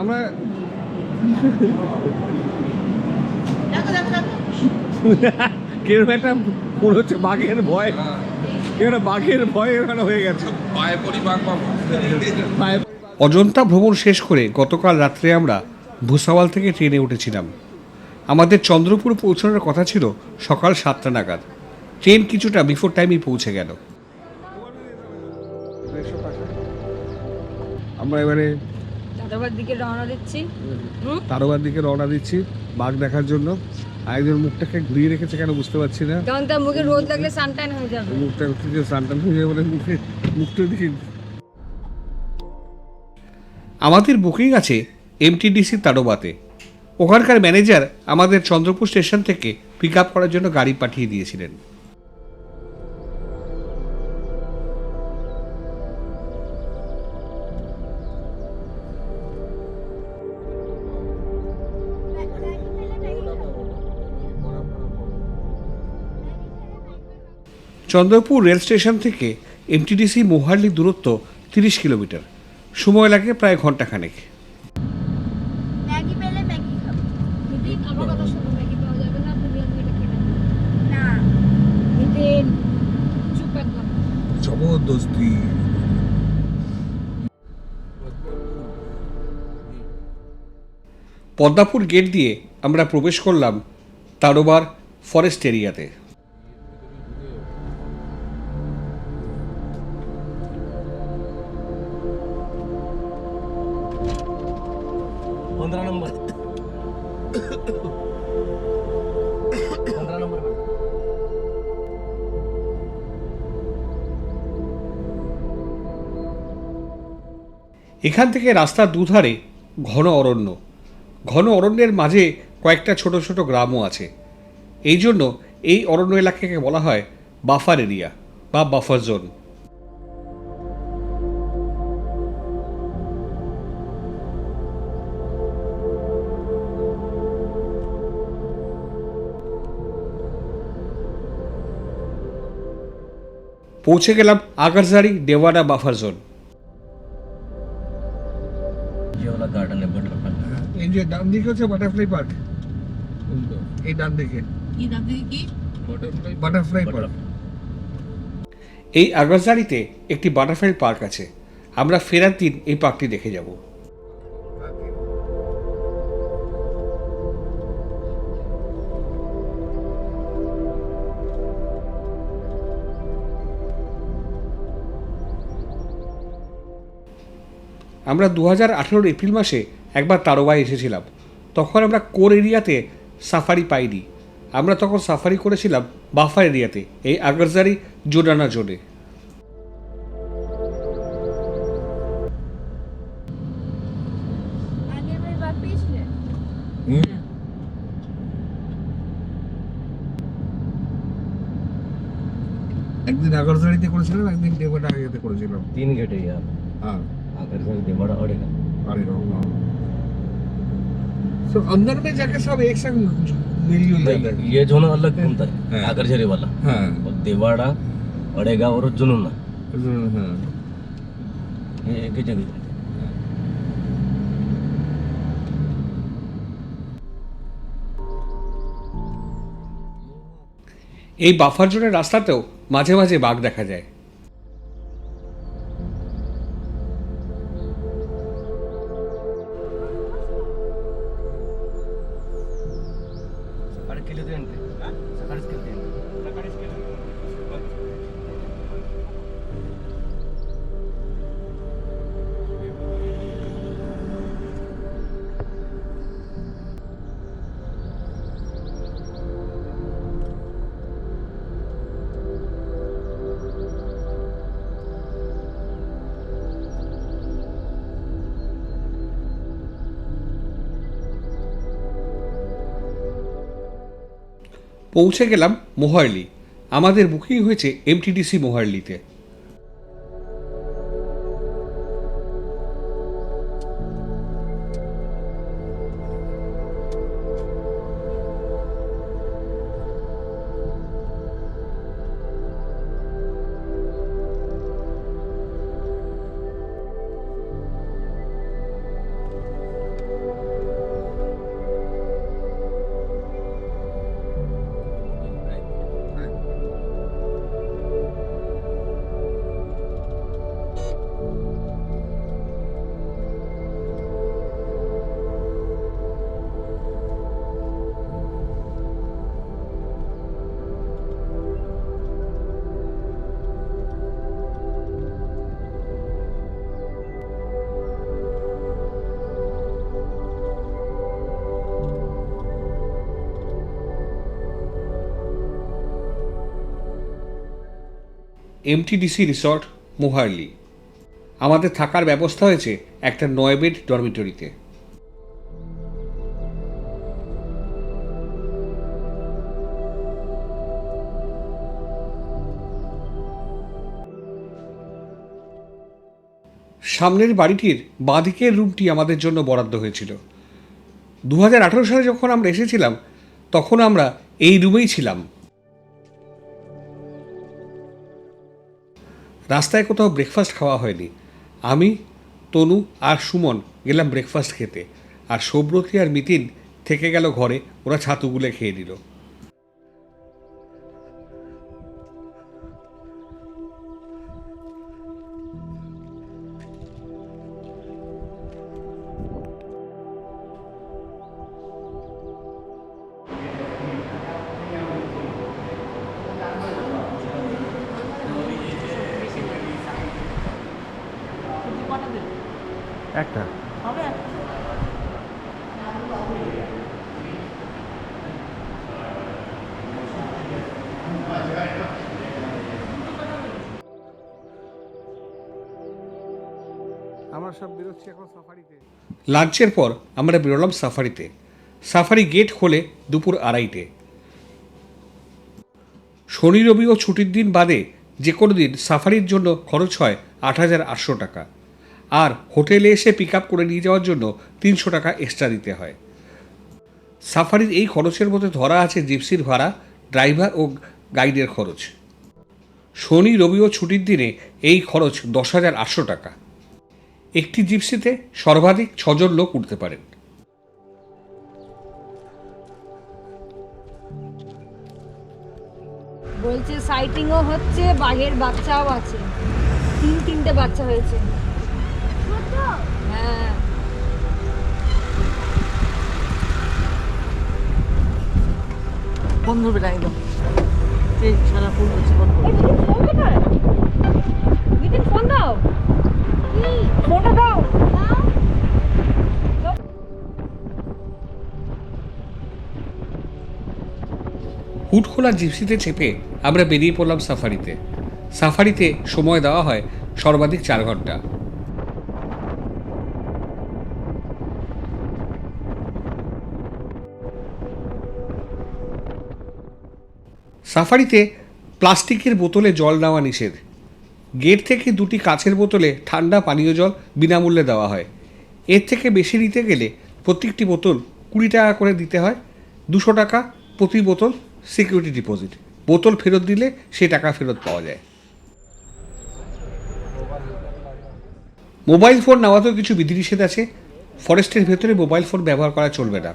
আমরা কিরকম একটা মনে হচ্ছে বাঘের ভয়, একটা বাঘের ভয় এখানে হয়ে গেছে। অজন্তা ভ্রমণ শেষ করে গতকাল রাত্রে আমরা ভুসাওয়াল থেকে ট্রেনে উঠেছিলাম। আমাদের চন্দ্রপুর পৌঁছানোর কথা ছিল সকাল 7টা নাগাদ। ট্রেন কিছুটা বিফোর টাইমই পৌঁছে গেল। আমরা এবারে তারোবার দিকে রওনা দিচ্ছি বাঘ দেখার জন্য। আরেকজন মুখটাকে ঘুরিয়ে রেখেছে কেন বুঝতে পারছি না। কারণ তার মুখে রোদ লাগলে সানটাইন হয়ে যাবে। মুখটা থেকে সানটান হয়ে যাবে, মুখটা দেখি। আমাদের বুকিং আছে এমটিডিসি তাডোবাতে। ওখানকার ম্যানেজার আমাদের চন্দ্রপুর স্টেশন থেকে পিক আপ করার জন্য গাড়ি পাঠিয়ে দিয়েছিলেন। চন্দ্রপুর রেল স্টেশন থেকে এমটিডিসি মোহালি দূরত্ব 30 কিলোমিটার। সময় লাগে প্রায় ঘন্টাখানেক। জবরদস্তি। পদ্মাপুর গেট দিয়ে আমরা প্রবেশ করলাম তাড়োবার ফরেস্ট এরিয়াতে। এখান থেকে রাস্তার দুধারে ঘন অরণ্য। ঘন অরণ্যের মাঝে কয়েকটা ছোট ছোট গ্রামও আছে। এই জন্য এই অরণ্য এলাকাকে বলা হয় বাফার এরিয়া বা বাফার জোন। পৌঁছে গেলাম আগারজারি দেওয়ানা বাফার জোন। গার্ডেন বাটারফ্লাই, এই যে ডান দিকে হচ্ছে বাটারফ্লাই পার্ক, এই ডান দিকে কি বাটারফ্লাই পার্ক। এই আগারজারিতে একটি বাটারফ্লাই পার্ক আছে। আমরা ফেরার দিন এই পার্কটি দেখে যাব। আমরা 2018 এপ্রিল মাসে একবার তাড়োবায় এসেছিলাম। তখন আমরা কোর এরিয়াতে সাফারি পাইনি। আমরা তখন সাফারি করেছিলাম বাফার এরিয়াতে, এই আগারজারি জোডানা জোনে। একদিন আগারজারিতে করেছিলাম, একদিন দেওয়ানা এরিয়াতে করেছিলাম। 3 गेट है यार। हाँ, आगरजारी देवाड़ा अड़ेगा। तो अंदर में जाके सब एक संग मिल जाता है। ये जोन अलग घूमता है, हाँ। आगरजारी वाला। हाँ और देवाड़ा अड़ेगा और जुनूना हाँ। ये एक ही जगह घूमते हैं। এই বাফার জোনের রাস্তাতেও মাঝে মাঝে বাঘ দেখা যায়। পৌঁছে গেলাম মোহারলি। আমাদের বুকিং হয়েছে এমটিডিসি মোহারলিতে। MTDC resort Mohali. আমাদের থাকার ব্যবস্থা হয়েছে একটা 9 বেড ডরমিটরিতে। সামনের বাড়িটির বাঁদিকের রুমটি আমাদের জন্য বরাদ্দ হয়েছিল। 2018 সালে যখন আমরা এসেছিলাম তখন আমরা এই রুমেই ছিলাম। রাস্তায় কোথাও ব্রেকফাস্ট খাওয়া হয়নি। আমি, তনু আর সুমন গেলাম ব্রেকফাস্ট খেতে, আর সৌব্রতী আর মিতিন থেকে গেল ঘরে, ওরা ছাতুগুলো খেয়ে নিল। একটা আমরা সব বেরোচ্ছি এখন সাফারিতে। লাঞ্চের পর আমরা বেরোলাম সাফারিতে। সাফারি গেট খোলে দুপুর 2:30-টে। শনি রবি ও ছুটির দিন বাদে যে কোনো দিন সাফারির জন্য খরচ হয় 8,800 টাকা, আর হোটেলে এসে পিক আপ করে নিয়ে যাওয়ার জন্য 300 টাকা এক্সট্রা দিতে হয়। সাফারির এই খরচের মধ্যে ধরা আছে জিপসির ভাড়া, ড্রাইভার ও গাইডের খরচ। শনি রবি ও ছুটির দিনে এই খরচ 10,800 টাকা। একটি জিপসিতে সর্বাধিক 6 জন লোক উঠতে পারেন। বলছে সাইটিংও হচ্ছে, বাঘের বাচ্চাও আছে, 3-3টে বাচ্চা হয়েছে। হ্যাঁ, বন্ধ বেটা একদম এই সারা ফুল হচ্ছে বন্ধ। মিটিং ফোন দাও, ফোনটা দাও। হুডখোলা জিপসিতে চেপে আমরা বেরিয়ে পড়লাম সাফারিতে। সাফারিতে সময় দেওয়া হয় সর্বাধিক 4 ঘন্টা। সাফারিতে প্লাস্টিকের বোতলে জল নেওয়া নিষেধ। গেট থেকে 2টি কাচের বোতলে ঠান্ডা পানীয় জল বিনামূল্যে দেওয়া হয়। এর থেকে বেশি নিতে গেলে প্রত্যেকটি বোতল 20 টাকা করে দিতে হয়। 200 টাকা প্রতি বোতল সিকিউরিটি ডিপোজিট। বোতল ফেরত দিলে সেই টাকা ফেরত পাওয়া যায়। মোবাইল ফোন নেওয়াতেও কিছু বিধিনিষেধ আছে। ফরেস্টের ভেতরে মোবাইল ফোন ব্যবহার করা চলবে না।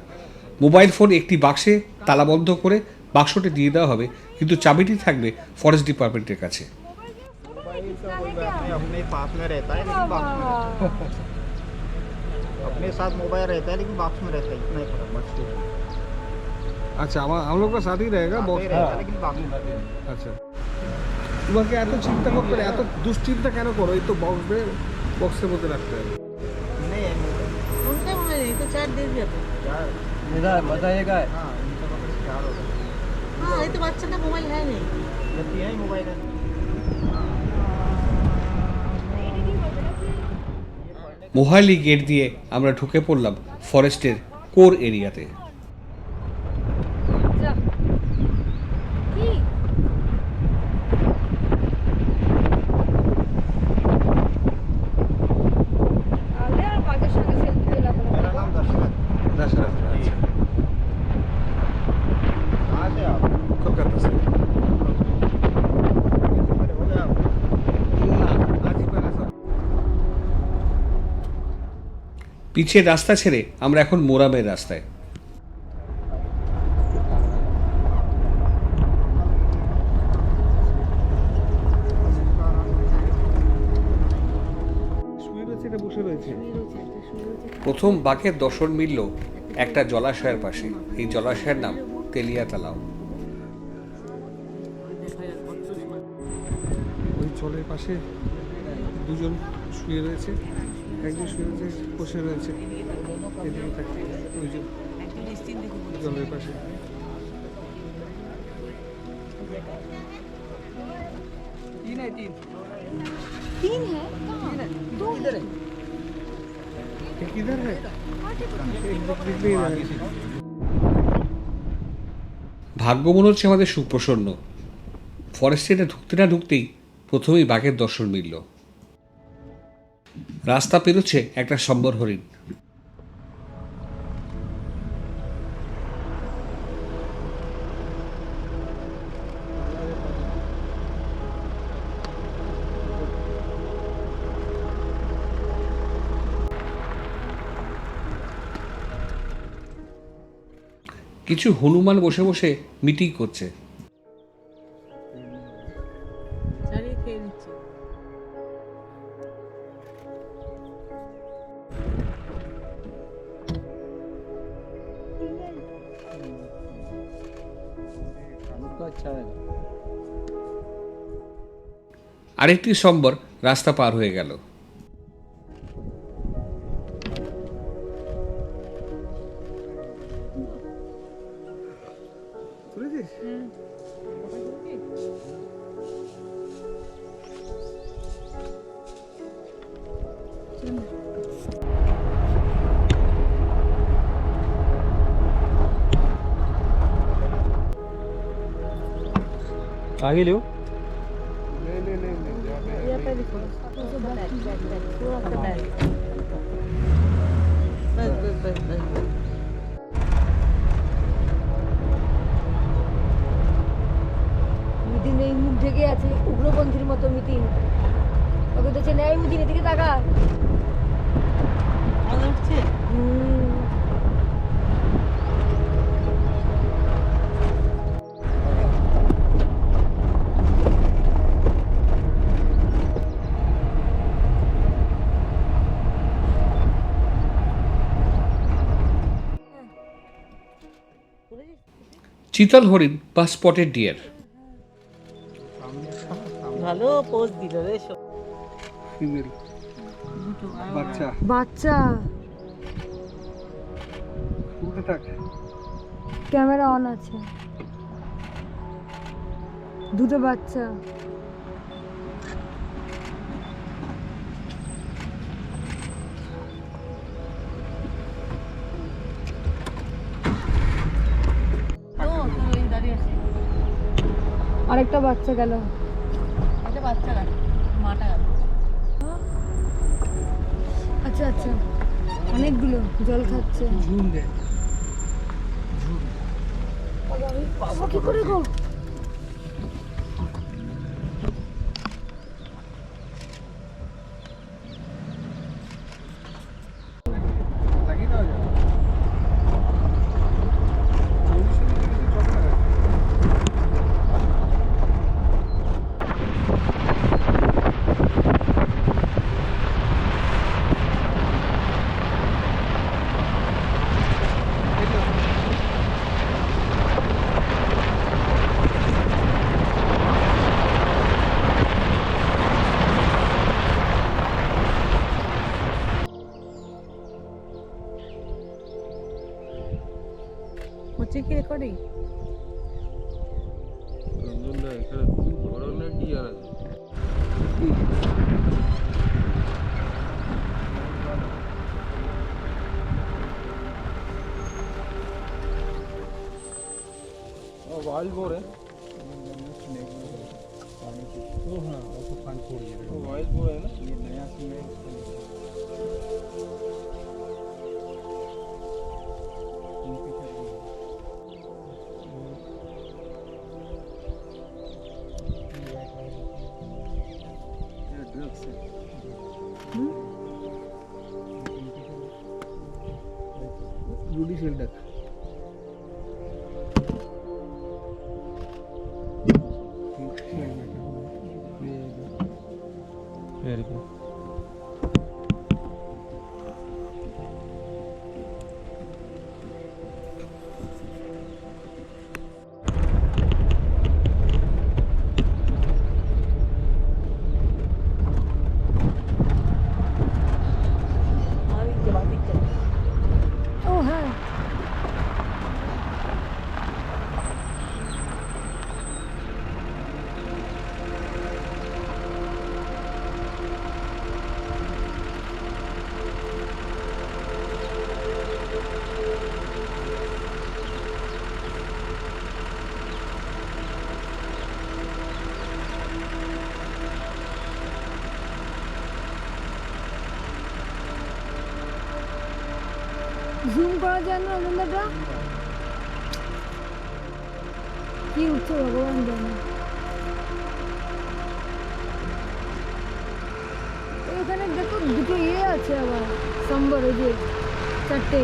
মোবাইল ফোন একটি বাক্সে তালাবন্ধ করে বাক্সটি দিয়ে দেওয়া হবে, কিন্তু চাবিটি থাকবে ফরেস্ট ডিপার্টমেন্টের কাছে। अपने पास में रहता है लेकिन बॉक्स में रहता है। अपने साथ मोबाइल रहता है लेकिन बॉक्स में रहता है, इतना ही फर्क बस। আচ্ছা, हम लोग का साथ ही रहेगा बॉक्स। रहता है लेकिन बॉक्स में रहता है। আচ্ছা, তোমাকে এত চিন্তা করতে এত দুশ্চিন্তা কেন করো? এই তো বক্সের মধ্যে রাখতে হবে। नहीं है मोबाइल। उनका मोबाइल नहीं तो चार्ज दे दिया तो। यार मजा मजा आएगा। हाँ इनका पकड़ से चार होगा। हाँ ये तो बच्चा का मोबाइल है नहीं। जबकि यही मोबाइल है। মোহালি গেট দিয়ে আমরা ঢুকে পড়লাম ফরেস্টের কোর এরিয়াতে। যা। কি? আলে আর বাঘের সঙ্গে সেলফি তোলা হলো। मेरा नाम दशरथ। আচ্ছা, कहाँ से आप? কলকাতা से। मेरे हो गए आप? পিছের রাস্তা ছেড়ে আমরা এখন মোরামের রাস্তায়। প্রথম বাঘের দর্শন মিলল একটা জলাশয়ের পাশে। এই জলাশয়ের নাম তেলিয়া তালাও। ওই জলের পাশে দুজন শুয়ে রয়েছে, একজন শুয়ে রয়েছে, বসে রয়েছে ওই যে জলের পাশে। तीन है कहाँ? दो इधर है किधर है? ভাগ্য মনে হচ্ছে আমাদের সুপ্রসন্ন। ফরেস্টে ঢুকতে না ঢুকতেই প্রথমেই বাঘের দর্শন মিলল। রাস্তা পেরোচ্ছে একটা সম্বর হরিণ। কিছু হনুমান বসে বসে মিটিং করছে। ছাড়িয়ে খেয়ে নিচ্ছে। আরেকটি সম্বর রাস্তা পার হয়ে গেল। आगे लो ये पे देखो थोड़ा सा बैठ बस মিতিন এই মুখ ঢেকে আছে, উগ্রপন্থীর মতো মিতিন। ওকে তো চেনে, এই মিতিন এদিকে তাকা। আওয়াজ উঠছে। চিতল হরিণ বা স্পটেড ডিয়ার। ভালো পোজ দিল রে সব। ফিমেল বাচ্চা বাচ্চা উঠে থাক। ক্যামেরা অন আছে। দুটো বাচ্চা। দাঁড়িয়ে আছে আরেকটা বাচ্চা গেল। একটা বাচ্চা গেল, মাটা গেল। আচ্ছা আচ্ছা, অনেকগুলো জল খাচ্ছে। ঝুম দে বাবা কি করে গো? লাগিয়ে দাও যা। হচ্ছে কি রেকর্ডিং? वाइल्ड बोर है ओ हाँ वो तो फान छोड़ दिया। वाइल्ड बोर है ना ये नया स्नेक ड्रग्स है जुडिशियल डक वेरी गुड ও হ্যাঁ জুম করা যায় না অজন্তাটা? কি উঠছে ভগবান জানে। এখানে দেখো দুটো আছে আবার সম্বর, ওই যে 4টে।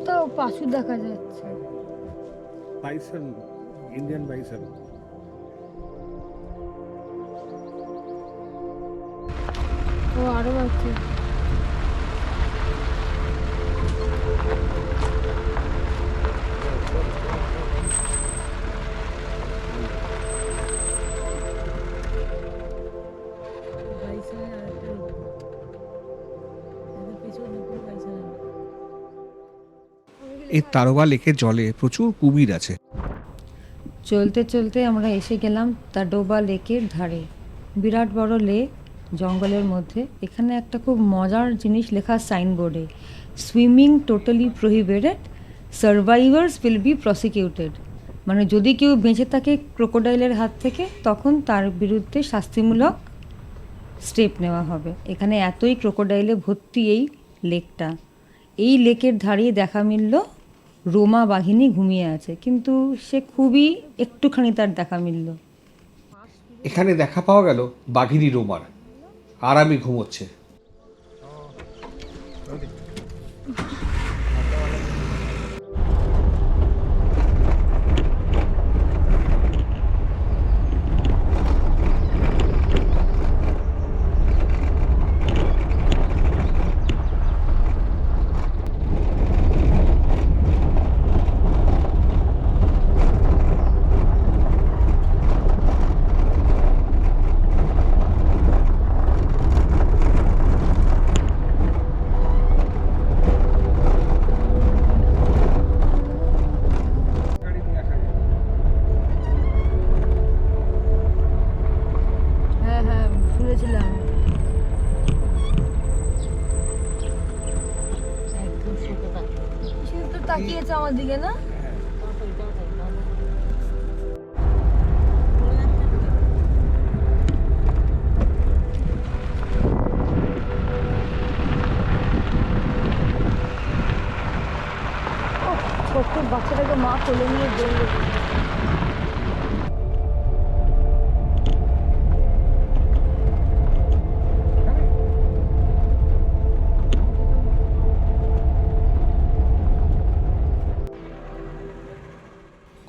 তাও পাশু দেখা যাচ্ছে। Bison, Indian bison. ও আরো আছে। এই তারোয়া লেকের জলে প্রচুর কুমির আছে। চলতে চলতে আমরা এসে গেলাম তাডোবা লেকের ধারে। বিরাট বড় লেক, জঙ্গলের মধ্যে। এখানে একটা খুব মজার জিনিস লেখা সাইনবোর্ডে, swimming totally prohibited, survivors will be prosecuted. মানে যদি কেউ বেঁচে থাকে ক্রোকোডাইলের হাত থেকে, তখন তার বিরুদ্ধে শাস্তিমূলক স্টেপ নেওয়া হবে। এখানে এতই ক্রোকোডাইলে ভর্তি এই লেকটা। এই লেকের ধারেই দেখা মিলল রোমা বাহিনী ঘুমিয়ে আছে, কিন্তু সে খুবই একটুখানি তার দেখা মিলল। এখানে দেখা পাওয়া গেল বাঘিনী রোমার, আরামে ঘুমোচ্ছে। হ্যাঁ হ্যাঁ, শুনেছিলাম। সে তো তাকিয়েছে আমার দিকে না? ছোট্ট বাচ্চাটাকে মা কোলে নিয়ে দৌড়ে।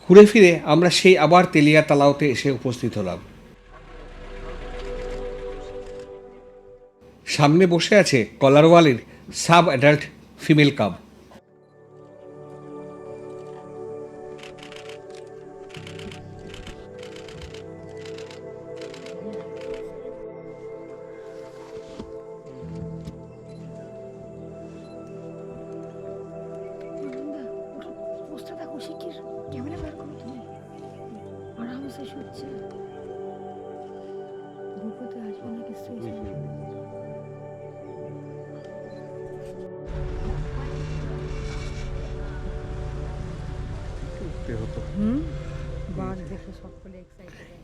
ঘুরে ফিরে আমরা সেই আবার তেলিয়া তালাওতে এসে উপস্থিত হলাম। সামনে বসে আছে কলারওয়ালের সাব অ্যাডাল্ট ফিমেল কাব।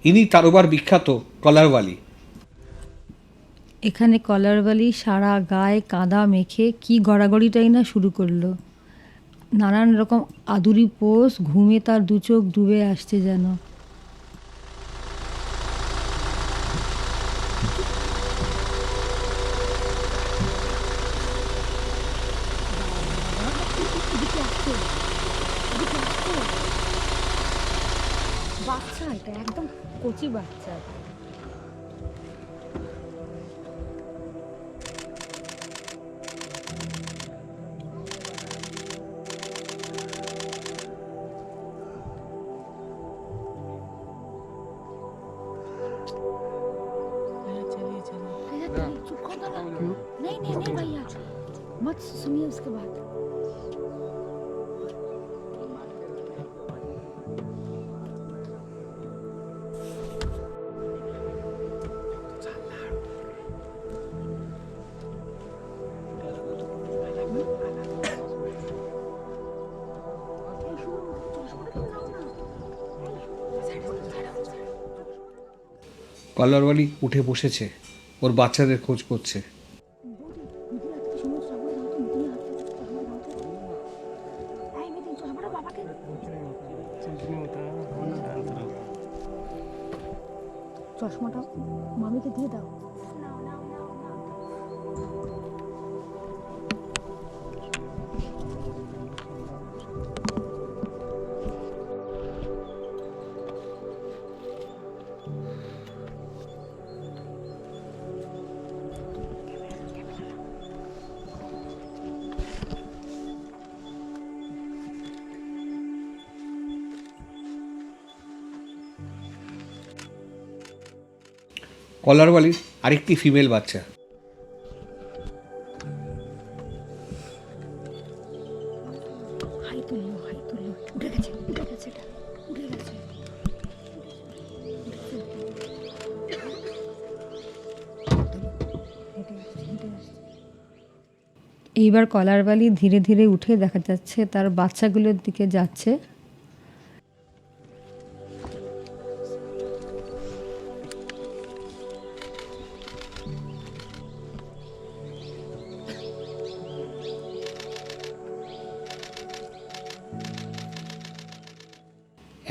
ইনি তারোবার বিখ্যাত কলারওয়ালি। এখানে কলারওয়ালি সারা গায়ে কাদা মেখে কি গড়াগড়িটাই না শুরু করলো। নানান রকম আদুরি পোষ, ঘুমে তার দু চোখ ডুবে আসছে যেন। বাচ্চা, এটা একদম কচি বাচ্চা। नहीं नहीं नहीं भैया मत सुनिए उसके बाद। কলারওয়ালি উঠে বসেছে, ওর বাচ্চাদের খোঁজ করছে। চশমাটা মামিকে দিয়ে দাও। কলারওয়ালির আরেকটি ফিমেল বাচ্চা। হাই তুললো, হাই তুললো। উঠে গেছে, উঠে গেছে, এটা উঠে গেছে। এইবার কলারওয়ালি ধীরে ধীরে উঠে দেখা যাচ্ছে তার বাচ্চাগুলোর দিকে যাচ্ছে।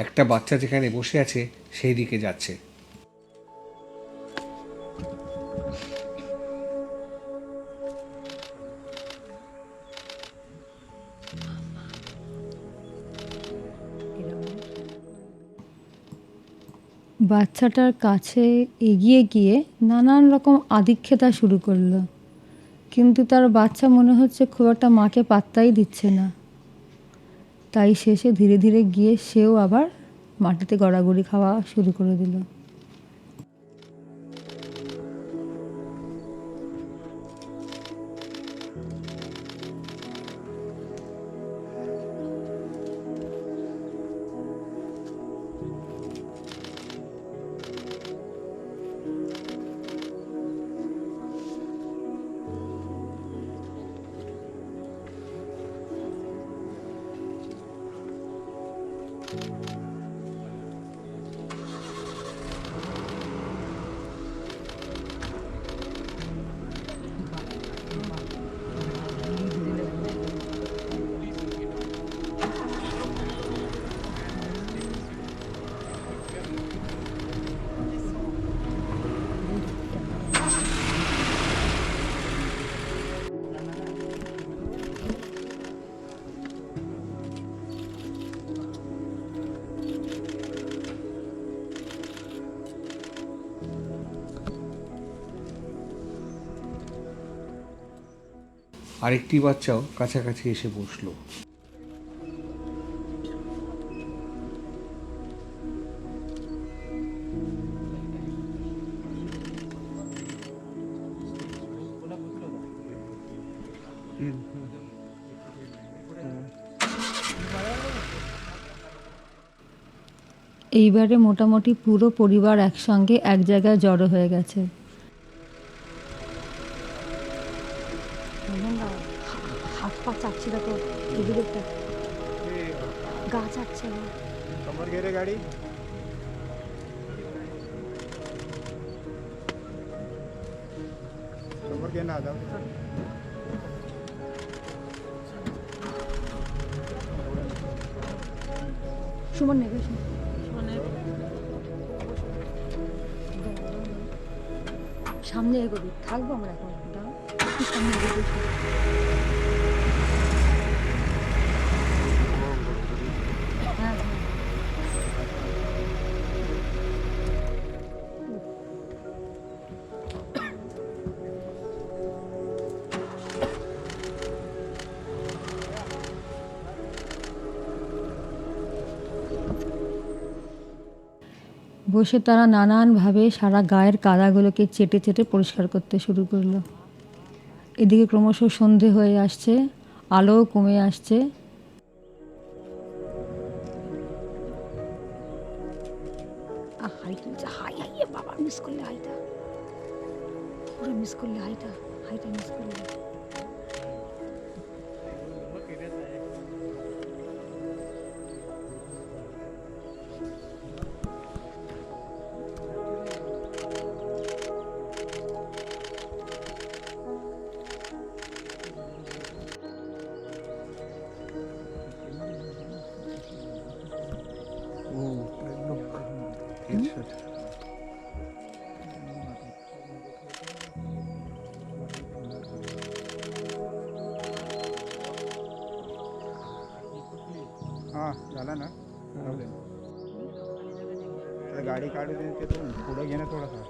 একটা বাচ্চা যেখানে বসে আছে সেই দিকে যাচ্ছে। বাচ্চাটার কাছে এগিয়ে গিয়ে নানান রকম আদিক্ষেতা শুরু করলো, কিন্তু তার বাচ্চা মনে হচ্ছে খুব একটা মাকে পাত্তাই দিচ্ছে না। তাই শেষে ধীরে ধীরে গিয়ে সেও আবার মাটিতে গড়াগড়ি খাওয়া শুরু করে দিল। আরেকটি বাচ্চাও কাছাকাছি এসে বসলো। এইবারে মোটামুটি পুরো পরিবার একসঙ্গে এক জায়গায় জড়ো হয়ে গেছে। হাত পা চাচ্ছি, দেখো এদিকে একটা গা চাচ্ছে না। कमर घेरे गाड़ी। कमर घेना आता সুমন নেবে, সামনে এগোবি, থাকবো আমরা এখন, দাঁড়াও, একটু সামনে এগোবি। হ্যাঁ হ্যাঁ, বসে তারা নানানভাবে সারা গায়ের কাদাগুলোকে চেটে চেটে পরিষ্কার করতে শুরু করলো। এদিকে ক্রমশ সন্ধে হয়ে আসছে, আলোও কমে আসছে। হাই তুলছে, হাই হাই বাবা, মিস করলে হাইটা, পুরো মিস করলে হাইটা, হাইটা মিস করলে। हाँ झाला ना गाडी काढू दे तिथून पुढे घेणं थोडंसं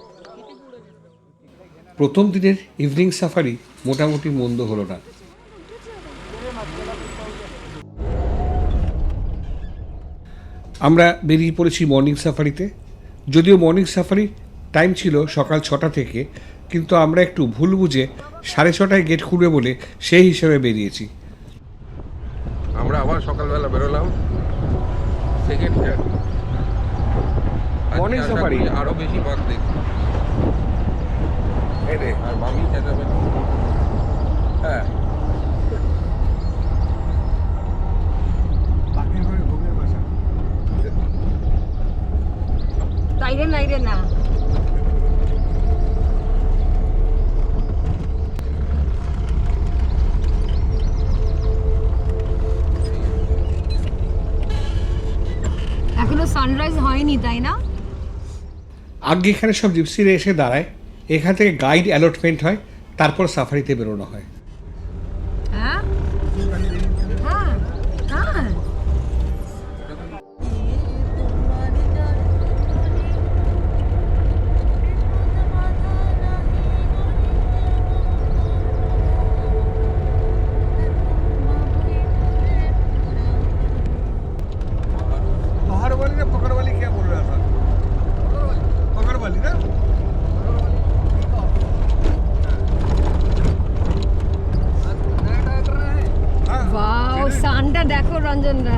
প্রথম দিনের ইভিনিং সাফারি মোটামুটি মন্দ হলো না। আমরা বেরিয়ে পড়েছি মর্নিং সাফারিতে। যদিও মর্নিং সাফারি টাইম ছিল সকাল 6টা থেকে, কিন্তু আমরা একটু ভুল বুঝে 6:30টায় গেট খুলবে বলে সেই হিসেবে বেরিয়েছি। আমরা আবার সকালবেলা বেরোলাম সেকেন্ড Morning safari। আরো বেশি বাঘ দেখি আর বামি চেঁচাবে। হ্যাঁ তাইরে নাইরে না, এখনো সানরাইজ হয়নি, তাই না? আগে এখানে সব জিপসিরা এসে দাঁড়ায়, এখান থেকে গাইড অ্যালটমেন্ট হয়, তারপর সাফারিতে বেরোনো হয়। হ্যাঁ হ্যাঁ হ্যাঁ, पहाड़ वाली ना पकड़ वाली क्या बोल रहा था? पकड़ वाली ना? ওয়াও, সানটা দেখো রঞ্জনদা।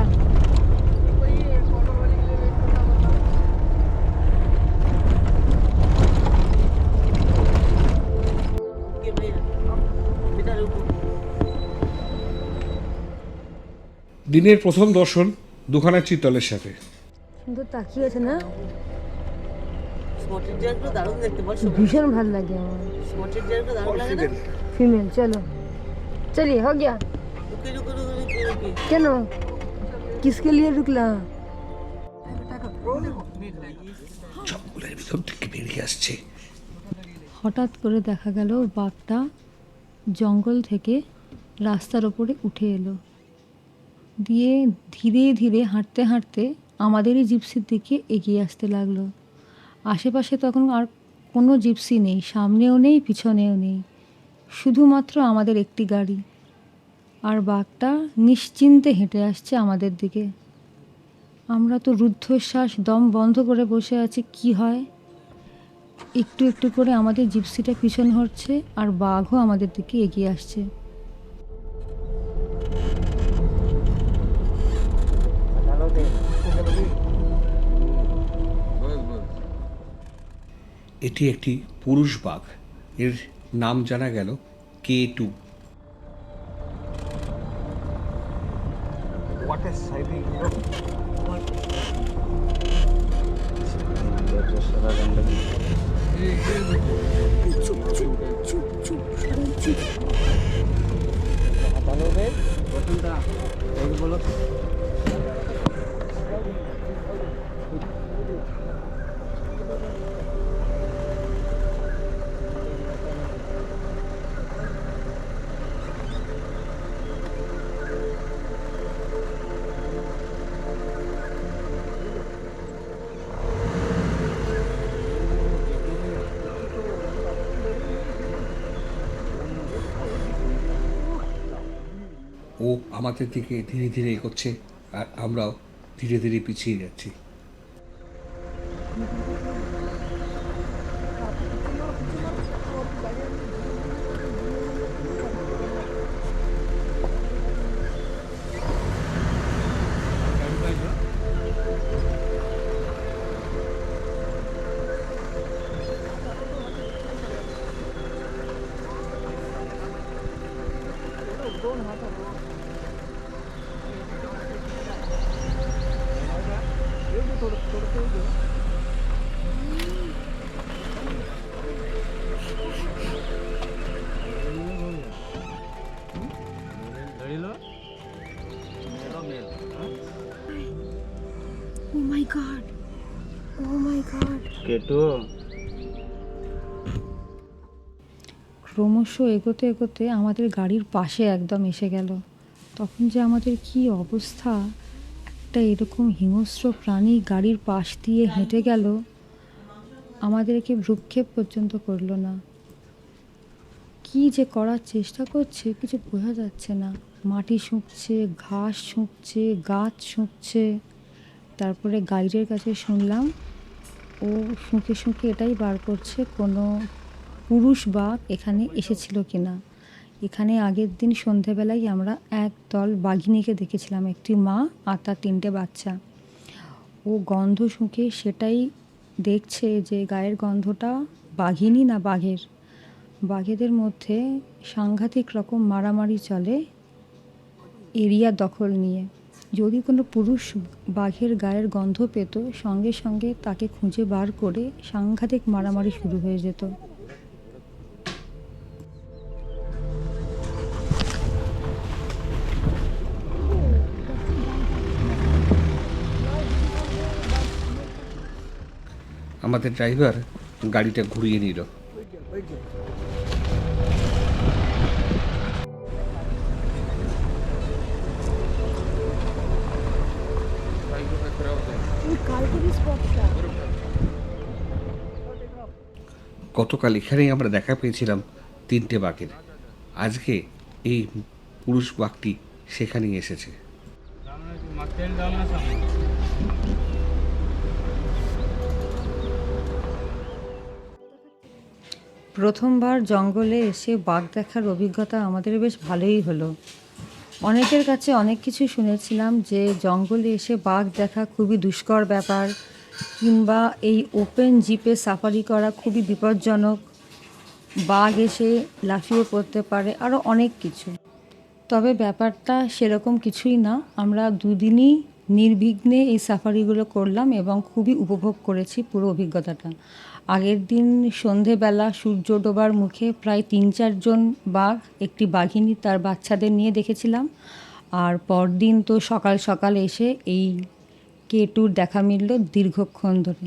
দিনের প্রথম দর্শন দুখানা চিতলের সাথে। সুন্দর তাকিয়েছে না, স্পটেড ডিয়ারগুলো দারুণ দেখতে বল। ভীষণ ভালো লাগে আমার। স্পটেড ডিয়ারগুলো দারুণ লাগে না? फीमेल चलो चलिए हो गया। Rookie rookie rookie rookie rookie. কেন, किसके लिए रुकला? জঙ্গলের ভিতর থেকে বেরিয়ে আসছে। হঠাৎ করে দেখা গেল বাঘটা জঙ্গল থেকে রাস্তার ওপরে উঠে এলো, দিয়ে ধীরে ধীরে হাঁটতে হাঁটতে আমাদেরই জিপসির দিকে এগিয়ে আসতে লাগলো। আশেপাশে তখন আর কোনো জিপসি নেই, সামনেও নেই পিছনেও নেই, শুধুমাত্র আমাদের একটি গাড়ি। আর বাঘটা নিশ্চিন্তে হেঁটে আসছে আমাদের দিকে। আমরা তো রুদ্ধশ্বাস, দম বন্ধ করে বসে আছি, কি হয়। একটু একটু করে আমাদের জিপসিটা পিছন হচ্ছে আর বাঘও আমাদের দিকে এগিয়ে আসছে। এটি একটি পুরুষ বাঘ, এর নাম জানা গেল K2। What a sighting! ও আমাদের দিকে ধীরে ধীরে এগোচ্ছে আর আমরাও ধীরে ধীরে পিছিয়ে যাচ্ছি। ও মাই গড, ও মাই গড। ক্রমশ এগোতে এগোতে আমাদের গাড়ির পাশে একদম এসে গেল। তখন যে আমাদের কি অবস্থা, একটা এরকম হিংস্র প্রাণী গাড়ির পাশ দিয়ে হেঁটে গেল, আমাদেরকে ভ্রুক্ষেপ পর্যন্ত করলো না। কি যে করার চেষ্টা করছে কিছু বোঝা যাচ্ছে না। মাটি শুঁকছে, ঘাস শুঁকছে, গাছ শুঁকছে। তারপরে গাইডের কাছে শুনলাম ও শুঁকে শুঁকে এটাই বার করছে কোনো পুরুষ বাঘ এখানে এসেছিল কিনা। এখানে আগের দিন সন্ধেবেলায় আমরা একদল বাঘিনীকে দেখেছিলাম, একটি মা আর তার 3টে বাচ্চা। ও গন্ধ শুঁকে সেটাই দেখছে যে গায়ের গন্ধটা বাঘিনী না বাঘের। বাঘেদের মধ্যে সাংঘাতিক রকম মারামারি চলে এরিয়া দখল নিয়ে। যদি কোনো পুরুষ বাঘের গায়ের গন্ধ পেত, সঙ্গে সঙ্গে তাকে খুঁজে বার করে সাংঘাতিক মারামারি শুরু হয়ে যেত। আমাদের ড্রাইভার গাড়িটা ঘুরিয়ে নিল। গতকাল এখানেই আমরা দেখা পেয়েছিলাম 3টে বাঘের। আজকে এই পুরুষ বাঘটি সেখানেই এসেছে। প্রথমবার জঙ্গলে এসে বাঘ দেখার অভিজ্ঞতা আমাদের বেশ ভালোই হলো। অনেকের কাছে অনেক কিছু শুনেছিলাম যে জঙ্গলে এসে বাঘ দেখা খুবই দুষ্কর ব্যাপার, কিংবা এই ওপেন জিপে সাফারি করা খুবই বিপজ্জনক, বাঘ এসে লাফিয়ে পড়তে পারে, আরও অনেক কিছু। তবে ব্যাপারটা সেরকম কিছুই না। আমরা 2 দিনই নির্বিঘ্নে এই সাফারিগুলো করলাম এবং খুবই উপভোগ করেছি পুরো অভিজ্ঞতাটা। আগের দিন সন্ধেবেলা সূর্য ডোবার মুখে প্রায় 3-4 জন বাঘ, একটি বাঘিনী তার বাচ্চাদের নিয়ে দেখেছিলাম। আর পরদিন তো সকাল সকাল এসে এই K2 দেখা মিলল দীর্ঘক্ষণ ধরে।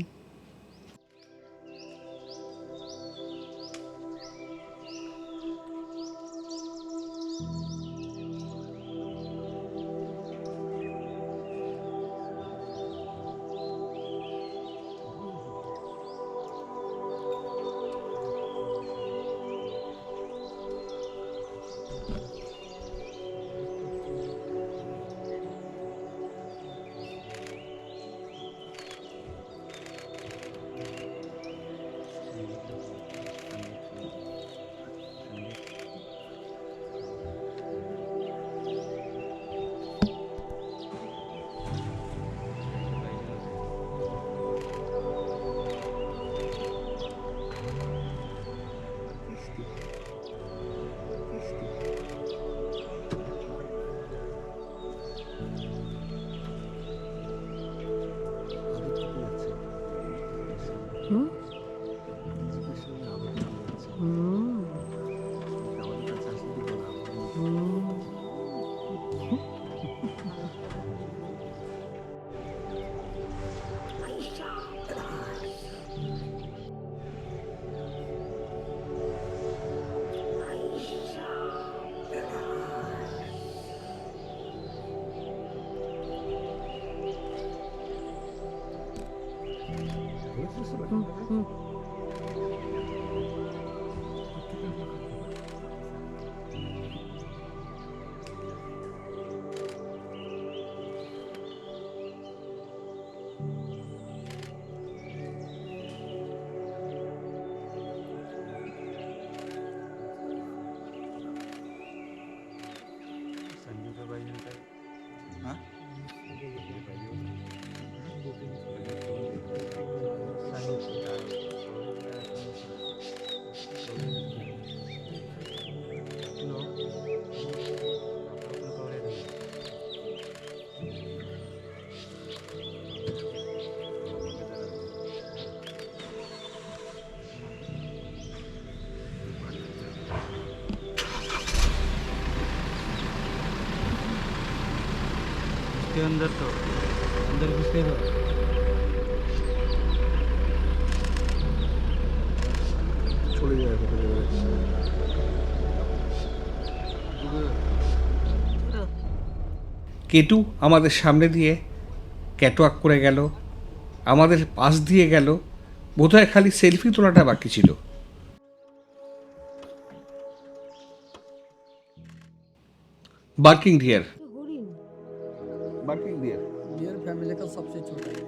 इसके अंदर तो अंदर घुसते हो চলে যায় কোথায় যাবে। কেটু আমাদের সামনে দিয়ে ক্যাটওয়াক করে গেল, আমাদের পাশ দিয়ে গেল, বোধহয় খালি সেলফি তোলাটা বাকি ছিল। Barking deer, barking deer deer family का सबसे छोटा है।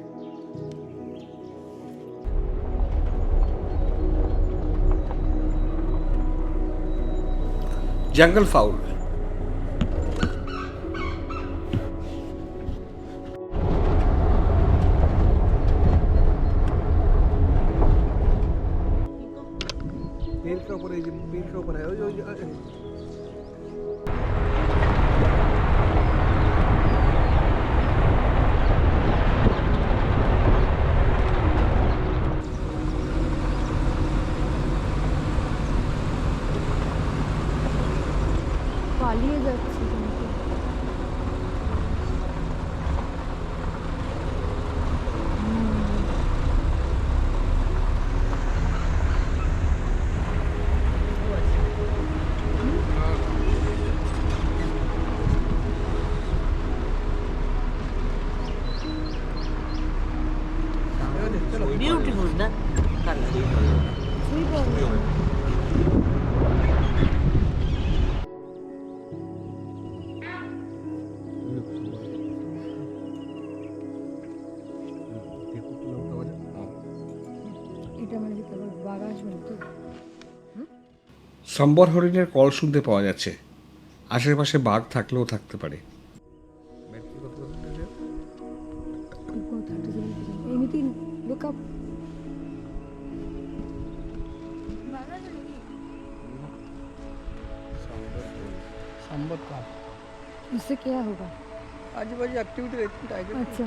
জঙ্গল ফাউল, पेड़ के ऊपर पेड़ के ऊपर है পালিয়ে যাচ্ছে কিন্তু। বিউটিফুল না কালার এটা মানে কি কেবল বাঘ আসবে না তো? সম্বর হরিণের কল শুনতে পাওয়া যাচ্ছে, আশেপাশে বাঘ থাকলেও থাকতে পারে। এমনিতেই look up. संबत का इससे क्या होगा? आजू बाजू एक्टिविटी रहती है टाइगर की। अच्छा,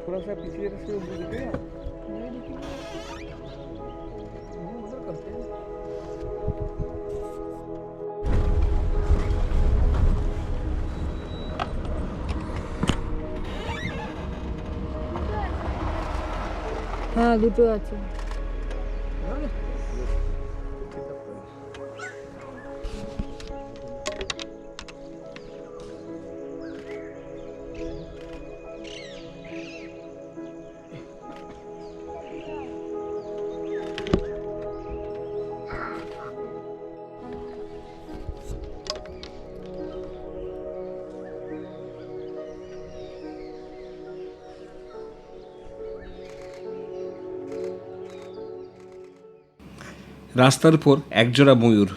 थोड़ा सा पिछले से दिखेगा। नहीं लेकिन उधर करते हैं। হ্যাঁ দুটো আছে। রাস্তার উপর একজোড়া ময়ূর।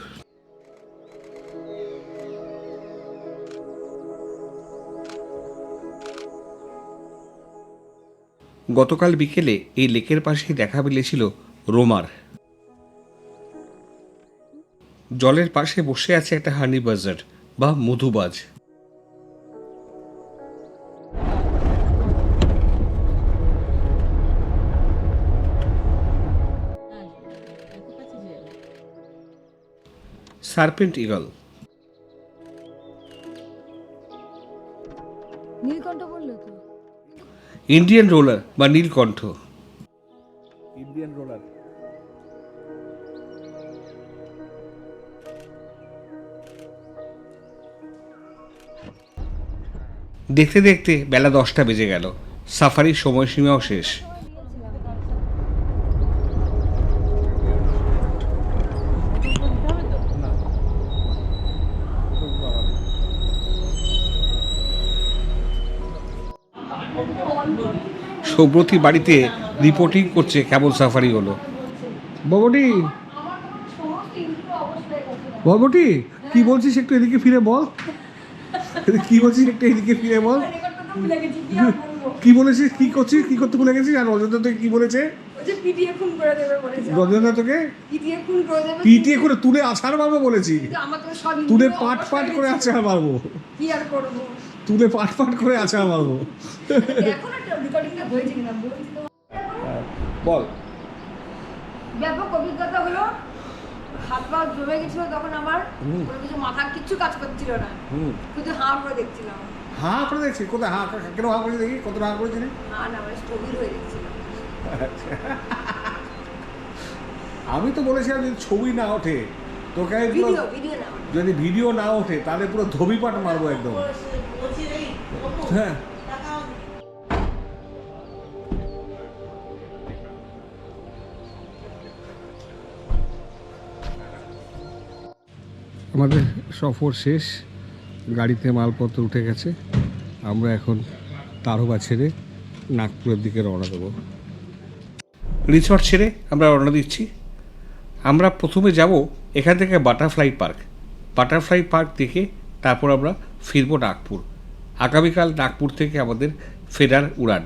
গতকাল বিকেলে এই লেকের পাশেই দেখা মিলেছিল রোমার। জলের পাশে বসে আছে একটা হানি বাজার বা মধুবাজ। সার্পেন্ট ইগল, নীলকণ্ঠ বললো তো? ইন্ডিয়ান রোলার বা নীলকণ্ঠ। ইন্ডিয়ান রোলার দেখতে দেখতে বেলা 10টা বেজে গেল, সাফারির সময়সীমাও শেষ। সৌব্রতী বাড়িতে রিপোর্টিং করছে কেমন সাফারি হলো। ববটি, ববটি কি বলছিস একটু এদিকে ফিরে বল, কি বলছিস একটু এদিকে ফিরে বল। কি বলেছিস, কি করছিস, কি করতে ভুলে গেছিস? আর রজনীতা তোকে কি বলেছে? রজনীতা তোকে পিটিয়ে করে তুলে আছাড় মারবো বলেছি, তুলে পাট পাট করে আছাড় মারবো, তুলে পাট পাট করে আছাড় মারবো। বল। ব্যাপক অভিজ্ঞতা হলো হাত পা জমে গেছিল তখন আমার কোনো কিছু মাথা কিচ্ছু কাজ করছিল না, শুধু হাঁ করে দেখছিলাম। হাঁ করে দেখছি কোথায় হাঁ কেন হাঁ করে দেখি কত হাঁ করেছি হাঁ না, মানে স্থবির হয়ে দেখছিলাম। আমি তো বলেছিলাম যদি ছবি না ওঠে তোকে আমি পুরো ভিডিও না, যদি ভিডিও না ওঠে তাহলে পুরো ধবিপাট মারবো একদম। হ্যাঁ আমাদের সফর শেষ, গাড়িতে মালপত্র উঠে গেছে, আমরা এখন তারোবা ছেড়ে নাগপুরের দিকে রওনা দেবো। রিসর্ট ছেড়ে আমরা রওনা দিচ্ছি। আমরা প্রথমে যাব এখান থেকে বাটারফ্লাই পার্ক। বাটারফ্লাই পার্ক দেখে তারপর আমরা ফিরবো নাগপুর। আগামীকাল নাগপুর থেকে আমাদের ফেরার উড়ান।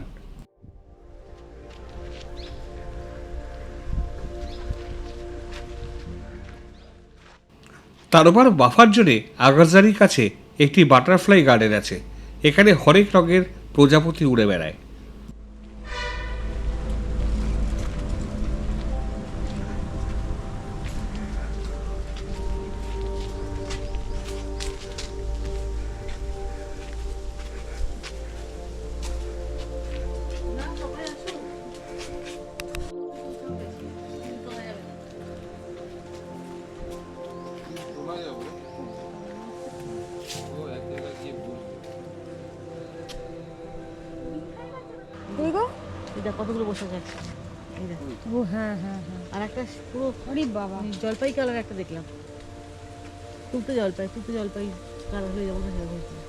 তারপর বাফার জোনে আগারজারির কাছে একটি বাটারফ্লাই গার্ডেন আছে। এখানে হরেক রঙের প্রজাপতি উড়ে বেড়ায়। এটা কতগুলো বসে যাচ্ছে। ও হ্যাঁ হ্যাঁ হ্যাঁ, আর একটা পুরো আরে বাবা, জলপাই কালার একটা দেখলাম, তুলতে জলপাই কালার হয়ে যাবো না সেরকম।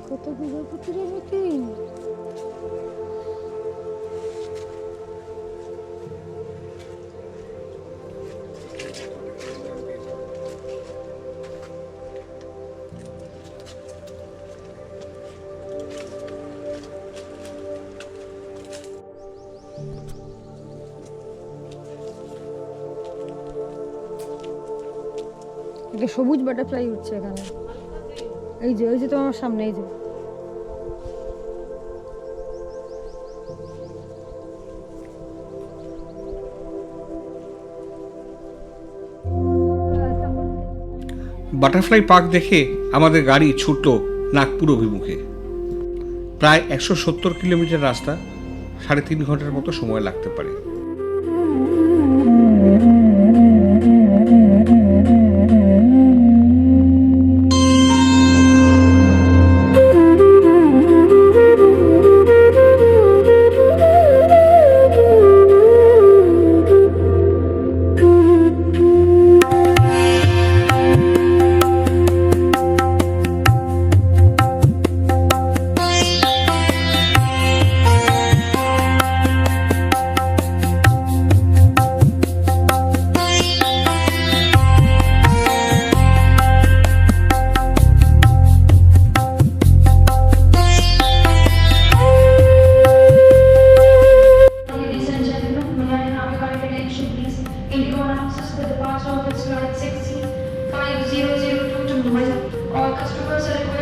কত দুর্গাপুরের মতন। একটা সবুজ বাটারফ্লাই উঠছে এখানে, এই যে তো আমার সামনে, এই যে বাটারফ্লাই পার্ক দেখে আমাদের গাড়ি ছুটল নাগপুর অভিমুখে। প্রায় 170 কিলোমিটার রাস্তা, 3.5 ঘন্টার মতো সময় লাগতে পারে।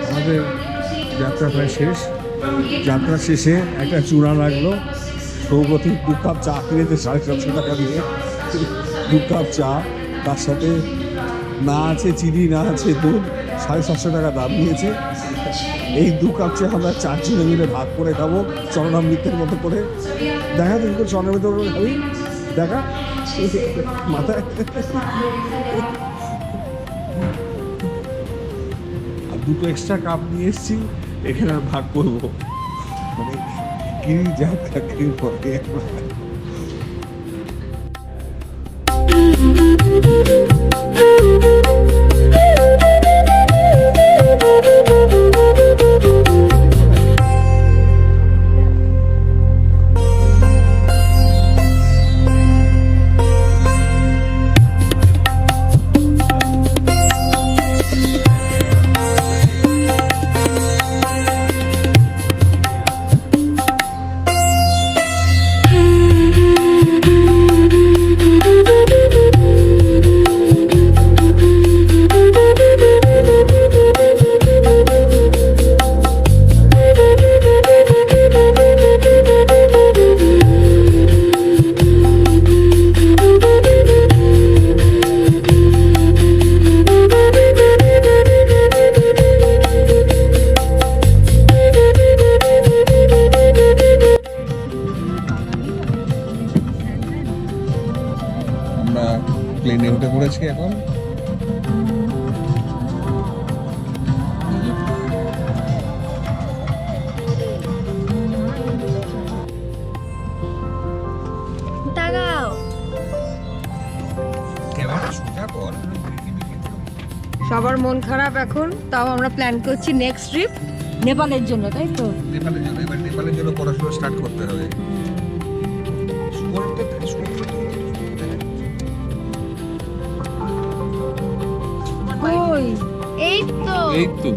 আমাদের যাত্রা প্রায় শেষ। যাত্রা শেষে একটা চূড়া লাগলো। সৌগতিক 2 কাপ চা কিনেছে 750 টাকা দিয়ে, 2 কাপ চা, তার সাথে না আছে চিনি, না আছে দুধ, 750 টাকা দাম নিয়েছে। এই 2 কাপ চা আমরা 4 জনে মিলে ভাগ করে খাবো চরণামৃতের মতো করে। দেখা তুমি তো চরণামৃত করে খাবি, দেখা মাথায়। আর 2টো এক্সট্রা কাপ নিয়ে এসেছি, এখানে আর ভাগ করবো, মানে কিনি যা খাকি পরে। উঠে পড়েছি এখন। ক্যামেরা সোজা কর। সবার মন খারাপ এখন, তাও আমরা প্ল্যান করছি নেক্সট ট্রিপ নেপালের জন্য, তাই তো? নেপালের জন্য, এবার নেপালের জন্য পড়াশোনা স্টার্ট করতে হবে। কই? এই তো। এই তো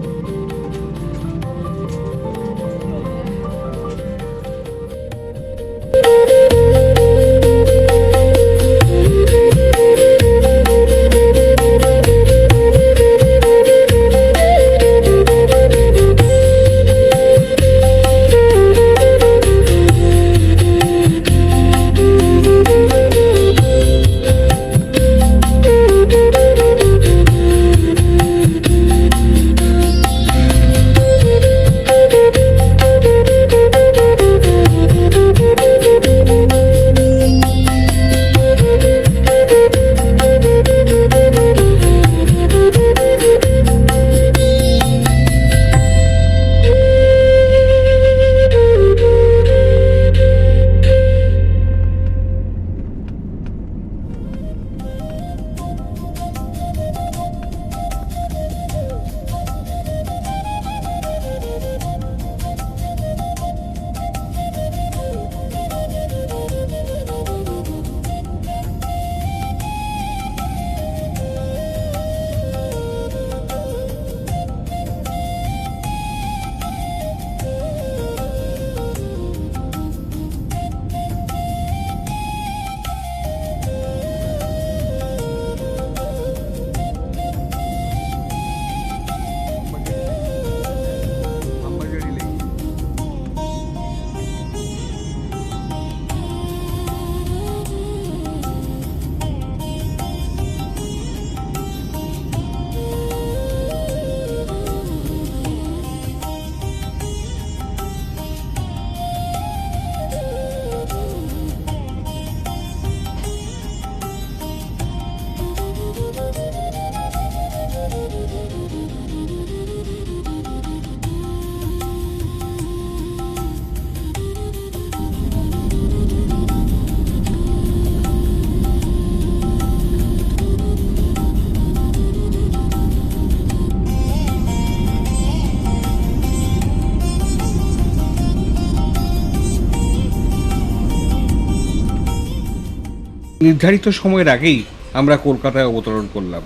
নির্ধারিত সময়ের আগেই আমরা কলকাতায় অবতরণ করলাম।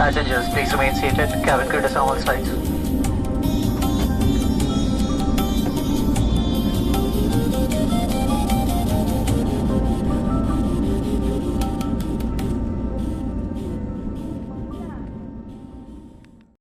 Passengers, please remain seated. Cabin crew is on all sides.